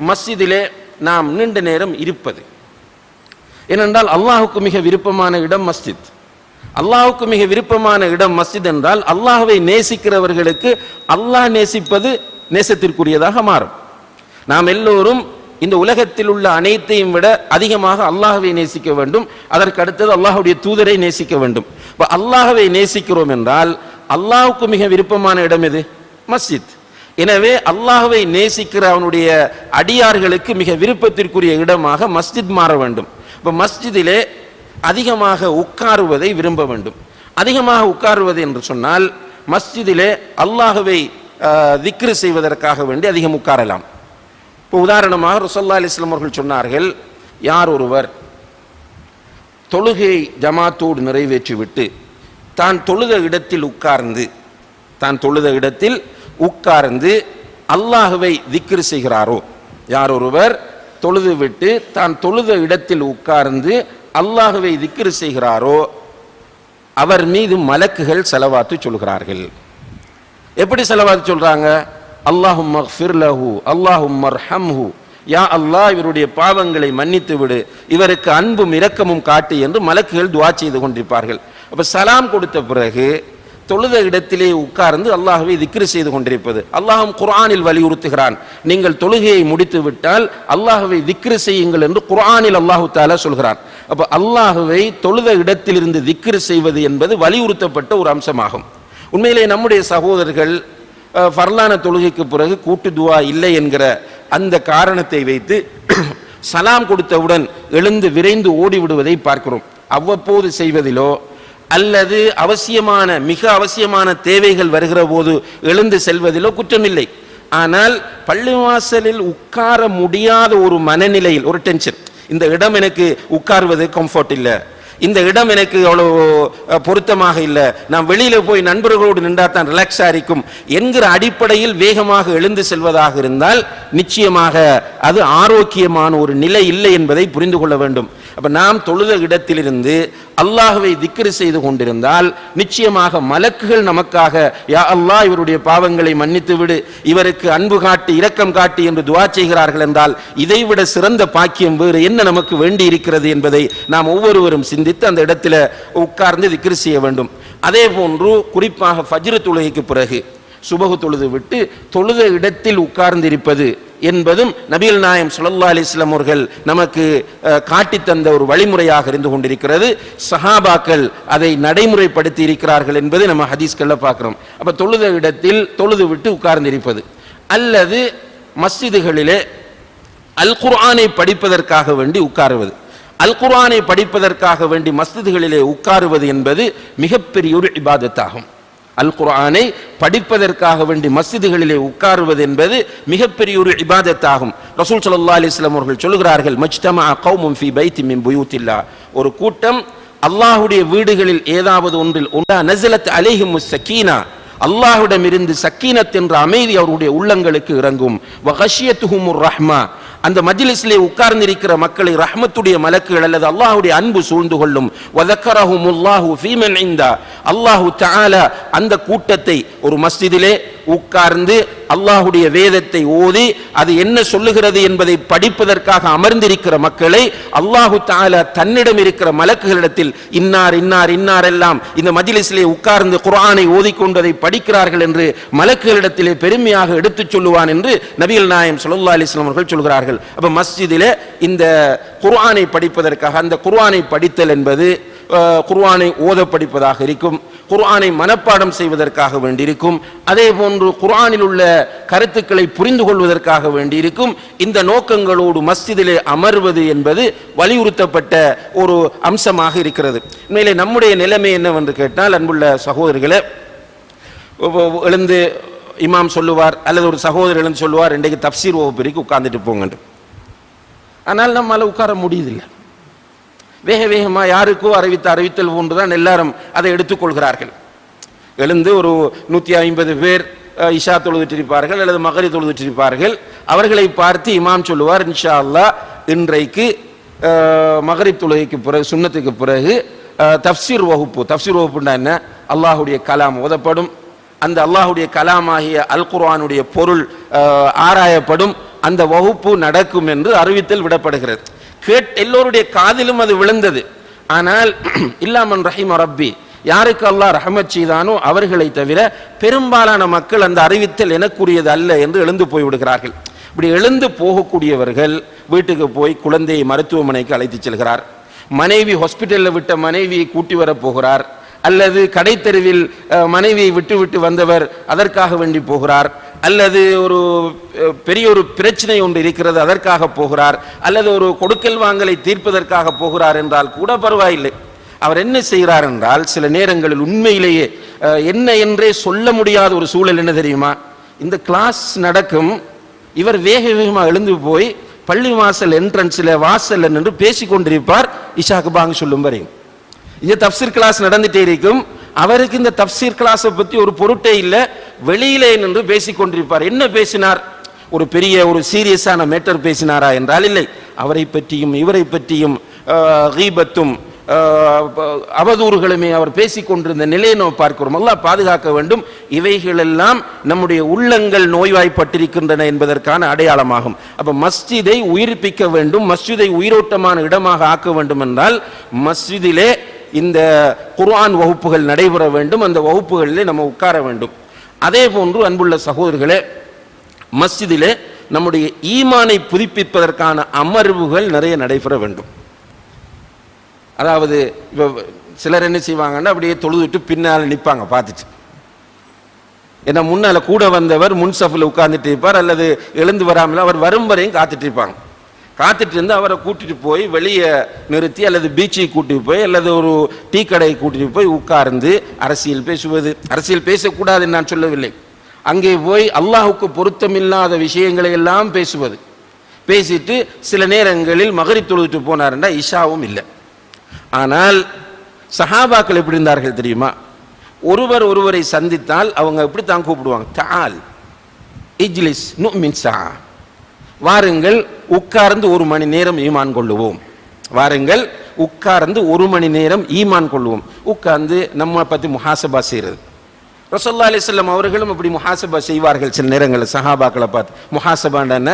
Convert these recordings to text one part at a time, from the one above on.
மஸ்ஜிதிலே நாம் நீண்ட நேரம் இருப்பது. ஏனென்றால் அல்லாஹுக்கு மிக விருப்பமான இடம் மஸ்ஜித். அல்லாஹுக்கு மிக விருப்பமான இடம் மஸ்ஜித் என்றால் அல்லாஹ்வை நேசிக்கிறவர்களுக்கு அல்லாஹ் நேசிப்பது நேசத்திற்குரியதாக மாறும். நாம் எல்லோரும் இந்த உலகத்தில் உள்ள அனைத்தையும் விட அதிகமாக அல்லாஹ்வை நேசிக்க வேண்டும். அதற்கு அடுத்தது அல்லாஹ்வுடைய தூதரை நேசிக்க வேண்டும். இப்போ அல்லாஹ்வை நேசிக்கிறோம் என்றால் அல்லாஹுக்கு மிக விருப்பமான இடம் எது? மஸ்ஜித். எனவே அல்லாஹ்வை நேசிக்கிற அவனுடைய அடியார்களுக்கு மிக விருப்பத்திற்குரிய இடமாக மஸ்ஜித் மாற வேண்டும். இப்போ மஸ்ஜிதிலே அதிகமாக உட்காருவதை விரும்ப வேண்டும். அதிகமாக உட்காருவது என்று சொன்னால் மஸ்ஜிதிலே அல்லாஹ்வை திக்ரு செய்வதற்காக வேண்டி அதிகம் உட்காரலாம். இப்போ உதாரணமாக ரசூலுல்லாஹி அலைஹி வஸல்லம் அவர்கள் சொன்னார்கள், யார் ஒருவர் தொழுகை ஜமாத்தோடு நிறைவேற்றிவிட்டு தான் தொழுத இடத்தில் உட்கார்ந்து அல்லாஹ்வை திக்ரு செய்கிறாரோ, யார் ஒருவர் தொழுது விட்டு தான் தொழுத இடத்தில் உட்கார்ந்து அல்லாஹ்வை திக்ரு செய்கிறாரோ அவர் மீது மலக்குகள் ஸலவாத்து சொல்கிறார்கள். எப்படி ஸலவாத்து சொல்றாங்க? அல்லாஹும்ம ஃபிர் லஹு அல்லாஹும்ம அர்ஹம்ஹு, யா அல்லாஹ் இவருடைய பாவங்களை மன்னித்து விடு, இவருக்கு அன்பும் இரக்கமும் காட்டு என்று மலக்குகள் துஆ செய்து கொண்டிருப்பார்கள். அப்ப சலாம் கொடுத்த பிறகு தொழுத இடத்திலே உட்கார்ந்து அல்லாஹ்வை திக்ரு செய்து கொண்டிருப்பது. அல்லாஹ்வும் குர்ஆனில் வலியுறுத்துகிறான், நீங்கள் தொழுகையை முடித்து விட்டால் அல்லாஹ்வை திக்ரு செய்யுங்கள் என்று குர்ஆனில் அல்லாஹ் தஆலா சொல்கிறான். அப்ப அல்லாஹ்வை தொழுத இடத்திலிருந்து திக்ரு செய்வது என்பது வலியுறுத்தப்பட்ட ஒரு அம்சமாகும். உண்மையிலே நம்முடைய சகோதரர்கள் ஃபர்லான தொழுகைக்கு பிறகு கூட்டு துஆ இல்லை என்கிற அந்த காரணத்தை வைத்து சலாம் கொடுத்தவுடன் எழுந்து விரைந்து ஓடிவிடுவதை பார்க்கிறோம். அவ்வப்போது செய்வதிலோ அல்லது மிக அவசியமான தேவைகள் வருகிற போது எழுந்து செல்வதிலோ குற்றமில்லை. ஆனால் பள்ளிவாசலில் உட்கார முடியாத ஒரு மனநிலையில், ஒரு டென்ஷன், இந்த இடம் எனக்கு உட்கார்வது கம்ஃபர்ட் இல்லை, இந்த இடம் எனக்கு அவ்வளோ பொருத்தமாக இல்லை, நான் வெளியில போய் நண்பர்களோடு நின்றா தான் ரிலாக்ஸா இருக்கும் என்கிற அடிப்படையில் வேகமாக எழுந்து செல்வதாக இருந்தால் நிச்சயமாக அது ஆரோக்கியமான ஒரு நிலை இல்லை என்பதை புரிந்து கொள்ள வேண்டும். அப்ப நாம் தொழுத இடத்திலிருந்து அல்லாஹ்வை திக்ரு செய்து கொண்டிருந்தால் நிச்சயமாக மலக்குகள் நமக்காக யா அல்லாஹ் இவருடைய பாவங்களை மன்னித்து விடு, இவருக்கு அன்பு காட்டி இரக்கம் காட்டி என்று துஆ செய்கிறார்கள் என்றால் இதைவிட சிறந்த பாக்கியம் வேறு என்ன நமக்கு வேண்டி இருக்கிறது என்பதை நாம் ஒவ்வொருவரும் சிந்தித்து அந்த இடத்துல உட்கார்ந்து திக்ரு செய்ய வேண்டும். அதே போன்று குறிப்பாக ஃபஜ்ர் தொழுகைக்கு பிறகு சுபஹு தொழுது விட்டு தொழுத இடத்தில் உட்கார்ந்திருப்பது என்பதும் நபிகள் நாயகம் ஸல்லல்லாஹு அலைஹி வஸல்லம் அவர்கள் நமக்கு காட்டி தந்த ஒரு வழிமுறையாக இருந்து கொண்டிருக்கிறது. சஹாபாக்கள் அதை நடைமுறைப்படுத்தி இருக்கிறார்கள் என்பதை நம்ம ஹதீஸ்கள்ல பார்க்கிறோம். அப்ப தொழுத இடத்தில் தொழுது விட்டு உட்கார்ந்திருப்பது அல்லது மஸ்ஜிதுகளிலே அல் குர்ஆனை படிப்பதற்காக வேண்டி உட்காருவது, அல் குர்ஆனை படிப்பதற்காக வேண்டி மஸ்ஜிதுகளிலே உட்காருவது என்பது மிகப்பெரிய ஒரு இபாதத்தாகும். அல் குர்ஆனை படிப்பதற்காக வேண்டி மஸ்ஜிதுகளிலே உட்காருவது என்பது மிகப்பெரிய ஒரு இபாதத்தாகும். ரசூல் ஸல்லல்லாஹு அலைஹி வஸல்லம் அவர்கள் சொல்கிறார்கள், மஜ்தமஅ கௌமுன் ஃபீ பைத்தின் மின் புயூத்தில்லாஹ், ஒரு கூட்டம் அல்லாஹ்வுடைய வீடுகளில் ஏதாவது ஒன்றில் நஸலத் அலைஹிமுஸ் ஸகீனா, அல்லாஹ்விடமிருந்து சக்கீனத் என்ற அமைதி அவருடைய உள்ளங்களுக்கு இறங்கும். வ கஷியத்துஹுமுர் ரஹ்மா, அந்த மஜ்லிஸிலே உட்கார்ந்திருக்கிற மக்களை ரஹ்மத்துடைய மலக்குகள் அல்லது அல்லாஹ்வுடைய அன்பு சூழ்ந்து கொள்ளும். வதக்கரஹுமுல்லாஹு ஃபீமன் இந்தா, அல்லாஹு தஆலா அந்த கூட்டத்தை ஒரு மஸ்ஜிதிலே உட்கார்ந்து அல்லாஹ்வுடைய வேதத்தை ஓதி அது என்ன சொல்லுகிறது என்பதை படிப்பதற்காக அமர்ந்திருக்கிற மக்களை அல்லாஹு தஆலா தன்னிடம் இருக்கிற மலக்குகளிடத்தில் இன்னார் இன்னார் இன்னார் எல்லாம் இந்த மஜ்லிஸிலே உட்கார்ந்து குர்ஆனை ஓதிக்கொண்டதை படிக்கிறார்கள் என்று மலக்குகளிடத்திலே பெருமையாக எடுத்துச் சொல்லுவான் என்று நபிகள் நாயகம் ஸல்லல்லாஹு அலைஹி வஸல்லம் அவர்கள் சொல்கிறார்கள். அப்ப மஸ்ஜிதிலே இந்த குர்ஆனை படிப்பதற்காக, அந்த குர்ஆனை படித்தல் என்பது குர்ஆனை ஓத படிப்பதாக இருக்கும், குர்ஆனை மனப்பாடம் செய்வதற்காக வேண்டியிருக்கும், அதே போன்று குர்ஆனில் உள்ள கருத்துக்களை புரிந்து கொள்வதற்காக வேண்டியிருக்கும். இந்த நோக்கங்களோடு மஸ்ஜிதிலே அமர்வது என்பது வலியுறுத்தப்பட்ட ஒரு அம்சமாக இருக்கிறது. உண்மையிலே நம்முடைய நிலைமை என்னவென்று கேட்டால், அன்புள்ள சகோதரர்களே, எழுந்து இமாம் சொல்லுவார் அல்லது ஒரு சகோதரர் எழுந்து சொல்லுவார், இன்றைக்கு தப்சீர் வகுப்பிற்கு உட்கார்ந்துட்டு போங்க. ஆனால் நம்மால் உட்கார முடியுதில்லை. வேக வேகமாக யாருக்கோ அறிவித்தல் போன்றுதான் எல்லாரும் அதை எடுத்துக்கொள்கிறார்கள். எழுந்து ஒரு 150 பேர் இஷா தொழுதுட்டிருப்பார்கள் அல்லது மகரி தொழுதுட்டிருப்பார்கள். அவர்களை பார்த்து இமாம் சொல்லுவார், இன்ஷா அல்லாஹ் இன்றைக்கு மகரிப் தொழுகைக்கு பிறகு சுன்னத்துக்கு பிறகு தஃப்சீர் வகுப்புன்னா என்ன, அல்லாஹுடைய கலாம் ஓதப்படும், அந்த அல்லாஹுடைய கலாமாகிய அல் குர்ஆனுடைய பொருள் ஆராயப்படும், அந்த வகுப்பு நடக்கும் என்று அறிவித்தல் விடப்படுகிறது. எல்லோருடைய காதிலும் அது விழுந்தது. ஆனால் இல்லாமன் ரஹீம ரப்பி, யாருக்கு அல்லாஹ் ரஹமத் செய்தானோ அவர்களை தவிர பெரும்பாலான மக்கள் அந்த அறிவித்தல் எனக்குரியது அல்ல என்று எழுந்து போய்விடுகிறார்கள். இப்படி எழுந்து போகக்கூடியவர்கள் வீட்டுக்கு போய் குழந்தையை மருத்துவமனைக்கு அழைத்து செல்கிறார். மனைவி ஹாஸ்பிட்டலில் விட்ட மனைவியை கூட்டி வர போகிறார். அல்லது கடைத்தெருவில் மனைவியை விட்டு விட்டு வந்தவர் அதற்காக வேண்டி போகிறார். அல்லது ஒரு பெரிய ஒரு பிரச்சனை ஒன்று இருக்கிறது அதற்காக போகிறார். அல்லது ஒரு கொடுக்கல் வாங்கலை தீர்ப்பதற்காக போகிறார் என்றால் கூட பரவாயில்லை. அவர் என்ன செய்கிறார் என்றால், சில நேரங்களில் உண்மையிலேயே என்ன என்றே சொல்ல முடியாத ஒரு சூழல் என்ன தெரியுமா? இந்த கிளாஸ் நடக்கும், இவர் வேக வேகமாக எழுந்து போய் பள்ளி வாசல் என்ட்ரன்ஸில் வாசல் நின்று பேசி கொண்டிருப்பார். இஷாக்கு பாங்க சொல்லும் வரையும் இது தப்சீர் கிளாஸ் நடந்துட்டே இருக்கும். அவருக்கு இந்த தப்சீர் கிளாஸை பற்றி ஒரு பொருட்டே இல்லை. வெளியிலே நின்று பேசிக் கொண்டிருப்பார். என்ன பேசினார்? ஒரு பெரிய ஒரு சீரியஸான மேட்டர் பேசினாரா என்றால் இல்லை. அவரை பற்றியும் இவரை பற்றியும் கீபத்தும் அவதூறுகளுமே அவர் பேசிக் கொண்டிருந்த நிலையை நாம் பார்க்கிறோம். அல்லாஹ் பாதுகாக்க வேண்டும். இவைகளெல்லாம் நம்முடைய உள்ளங்கள் நோய்வாய்ப்பட்டிருக்கின்றன என்பதற்கான அடையாளமாகும். அப்ப மஸ்ஜிதை உயிர்ப்பிக்க வேண்டும், மஸ்ஜிதை உயிரோட்டமான இடமாக ஆக்க வேண்டும் என்றால் மஸ்ஜிதிலே இந்த குர்ஆன் வகுப்புகள் நடைபெற வேண்டும். அந்த வகுப்புகளிலே நம்ம உட்கார வேண்டும். அதே போன்று அன்புள்ள சகோதரர்களே, மஸ்ஜிதிலே நம்முடைய ஈமானை புதுப்பிப்பதற்கான அமர்வுகள் நிறைய நடைபெற வேண்டும். அதாவது இப்போ சிலர் என்ன செய்வாங்கன்னா, அப்படியே தொழுதுட்டு பின்னால் நிற்பாங்க பார்த்துட்டு. ஏன்னா முன்னால் கூட வந்தவர் முன்சஃபில் உட்கார்ந்துட்டு இருப்பார், அல்லது எழுந்து வராமல் அவர் வரும் வரையும் காத்துட்டு இருப்பாங்க. காத்துட்டு இருந்து அவரை கூட்டிட்டு போய் வெளியே நிறுத்தி, அல்லது பீச்சுக்கு கூட்டிட்டு போய், அல்லது ஒரு டீ கடையை கூட்டிட்டு போய் உட்கார்ந்து அரசியல் பேசுவது. அரசியல் பேசக்கூடாதுன்னு நான் சொல்லவில்லை. அங்கே போய் அல்லாஹுக்கு பொருத்தமில்லாத விஷயங்களை எல்லாம் பேசுவது. பேசிட்டு சில நேரங்களில் மகரிப் தொழுதுட்டு போனாருன்னா இஷாவும் இல்லை. ஆனால் சஹாபாக்கள் எப்படி இருந்தார்கள் தெரியுமா? ஒருவர் ஒருவரை சந்தித்தால் அவங்க எப்படி தான் கூப்பிடுவாங்க, தஆல் இஜ்லிஸ் நுமின் சா, வாருங்கள் உட்கார்ந்து 1 மணி நேரம் ஈமான் கொள்ளுவோம். வாருங்கள் உட்கார்ந்து 1 மணி நேரம் ஈமான் கொள்ளுவோம். உட்கார்ந்து நம்ம பற்றி முஹாசபா செய்கிறது. ரசூலுல்லாஹி அலைஹி வஸல்லம் அவர்களும் இப்படி முஹாசபா செய்வார்கள். சில நேரங்களில் சஹாபாக்களை பார்த்து, முஹாசபான்னா என்ன?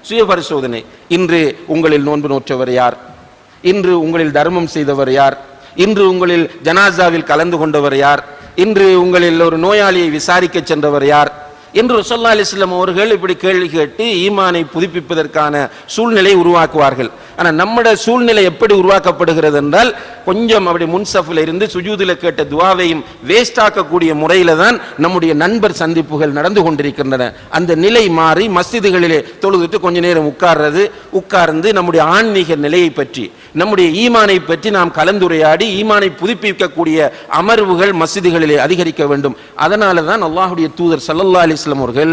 சுய பரிசோதனை. இன்று உங்களில் நோன்பு நோற்றவர் யார்? இன்று உங்களில் தர்மம் செய்தவர் யார்? இன்று உங்களில் ஜனாசாவில் கலந்து கொண்டவர் யார்? இன்று உங்களில் ஒரு நோயாளியை விசாரிக்க சென்றவர் யார் என்று ரசூலுல்லாஹி அலைஹி வஸல்லம் அவர்கள் இப்படி கேள்வி கேட்டு ஈமானை புதுப்பிப்பதற்கான சூழ்நிலை உருவாக்குவார்கள். ஆனால் நம்முடைய சூழ்நிலை எப்படி உருவாக்கப்படுகிறது என்றால், கொஞ்சம் அப்படி முன்சஃபில் இருந்து சுஜூதில் கேட்ட துவாவையும் வேஸ்ட் ஆக்கக்கூடிய முறையில தான் நம்முடைய நண்பர் சந்திப்புகள் நடந்து கொண்டிருக்கின்றன. அந்த நிலை மாறி மஸ்ஜிதுகளிலே தொழுதுட்டு கொஞ்ச நேரம் உட்கார்ந்து நம்முடைய ஆன்மீக நிலையை பற்றி, நம்முடைய ஈமானை பற்றி நாம் கலந்துரையாடி ஈமானை புதுப்பிக்கக்கூடிய அமர்வுகள் மஸ்ஜிதுகளிலே அதிகரிக்க வேண்டும். அதனால தான் அல்லாஹ்வுடைய தூதர் ஸல்லல்லாஹு அலைஹி வஸல்லம் அவர்கள்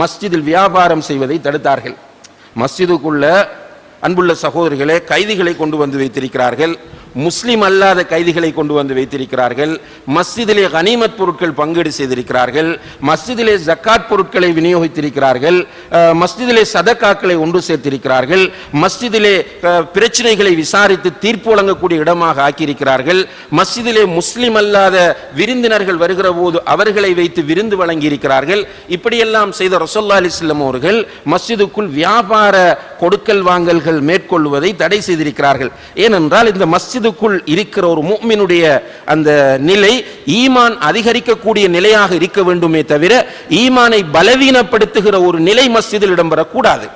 மஸ்ஜிதில் வியாபாரம் செய்வதை தடுத்தார்கள். மஸ்ஜிதுக்குள்ள அன்புள்ள சகோதரிகளே, கைதிகளை கொண்டு வந்து வைத்திருக்கிறார்கள். முஸ்லிம் அல்லாத கைதிகளை கொண்டு வந்து வைத்திருக்கிறார்கள். மஸ்ஜிதிலே கனிமத் பொருட்கள் பங்கீடு செய்திருக்கிறார்கள். மஸ்ஜிதிலே ஜக்காத் பொருட்களை விநியோகித்திருக்கிறார்கள். மஸ்ஜிதிலே சதக்காக்களை ஒன்று சேர்த்திருக்கிறார்கள். மஸ்ஜிதிலே பிரச்சனைகளை விசாரித்து தீர்ப்பு வழங்கக்கூடிய இடமாக ஆக்கியிருக்கிறார்கள். மஸ்ஜிதிலே முஸ்லிம் அல்லாத விருந்தினர்கள் வருகிற போது அவர்களை வைத்து விருந்து வழங்கி இருக்கிறார்கள். இப்படியெல்லாம் செய்த ரசூலுல்லாஹி அலைஹி வஸல்லம் அவர்கள் மஸ்ஜிதுக்குள் வியாபார கொடுக்கல் வாங்கல்கள் மேற்கொள்வதை தடை செய்திருக்கிறார்கள். ஏனென்றால் இந்த மஸ்ஜிதுக்குள் இருக்கிற ஒரு முஃமினுடைய அந்த நிலை ஈமான் அதிகரிக்கக்கூடிய நிலையாக இருக்க வேண்டுமே தவிர ஈமானை பலவீனப்படுத்துகிற ஒரு நிலை மஸ்ஜிதில் இடம்பெறக்கூடாது.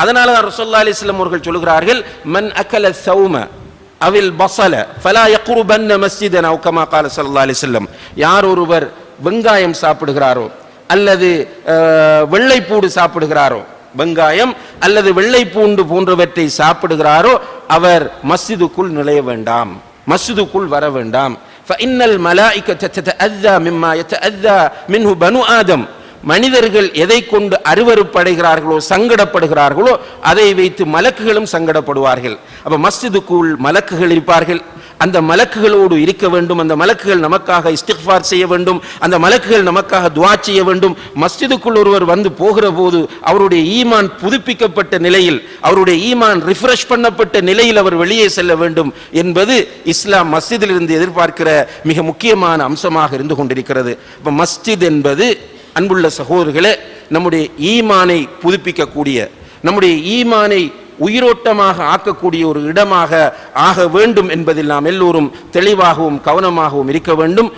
அதனால தான் ரசூலுல்லாஹி அலைஹி வஸல்லம் அவர்கள் சொல்கிறார்கள், மன் அகல ஸௌம அவில் பஸல ஃபலா யக்ருபன்ன மஸ்ஜிதனா கமா قال ஸல்லல்லாஹு அலைஹி வஸல்லம். யார் ஒருவர் வெங்காயம் சாப்பிடுகிறாரோ அல்லது வெள்ளைப்பூடு சாப்பிடுகிறாரோ, வெங்காயம் அல்லது வெள்ளை பூண்டு போன்றவற்றை சாப்பிடுகிறாரோ அவர் மஸ்ஜிதுக்குள் நுழைய வேண்டாம், மஸ்ஜிதுக்குள் வர வேண்டாம். ஃபஇன்னல் மலாயிகத ததஅஸா மிம்மா யதஅஸா மின்ஹு பனு ஆதம். மனிதர்கள் எதை கொண்டு அருவருப்படைகிறார்களோ சங்கடப்படுகிறார்களோ அதை வைத்து மலக்குகளும் சங்கடப்படுவார்கள். அப்ப மஸ்ஜிதுக்குள் மலக்குகள் இருப்பார்கள். அந்த மலக்குகளோடு இருக்க வேண்டும். அந்த மலக்குகள் நமக்காக இஸ்திக்ஃபார் செய்ய வேண்டும். அந்த மலக்குகள் நமக்காக துஆ செய்ய வேண்டும். மஸ்ஜிதுக்குள் ஒருவர் வந்து போகிற போது அவருடைய ஈமான் புதுப்பிக்கப்பட்ட நிலையில், அவருடைய ஈமான் ரிஃப்ரெஷ் பண்ணப்பட்ட நிலையில் அவர் வெளியே செல்ல வேண்டும் என்பது இஸ்லாம் மஸ்ஜிதில் இருந்து எதிர்பார்க்கிற மிக முக்கியமான அம்சமாக இருந்து கொண்டிருக்கிறது. இப்ப மஸ்ஜித் என்பது அன்புள்ள சகோதரர்களே நம்முடைய ஈமானை புதுப்பிக்கக்கூடிய, நம்முடைய ஈமானை உயிரோட்டமாக ஆக்கக்கூடிய ஒரு இடமாக ஆக வேண்டும் என்பதில் நாம் எல்லோரும் தெளிவாகவும் கவனமாகவும் இருக்க வேண்டும்.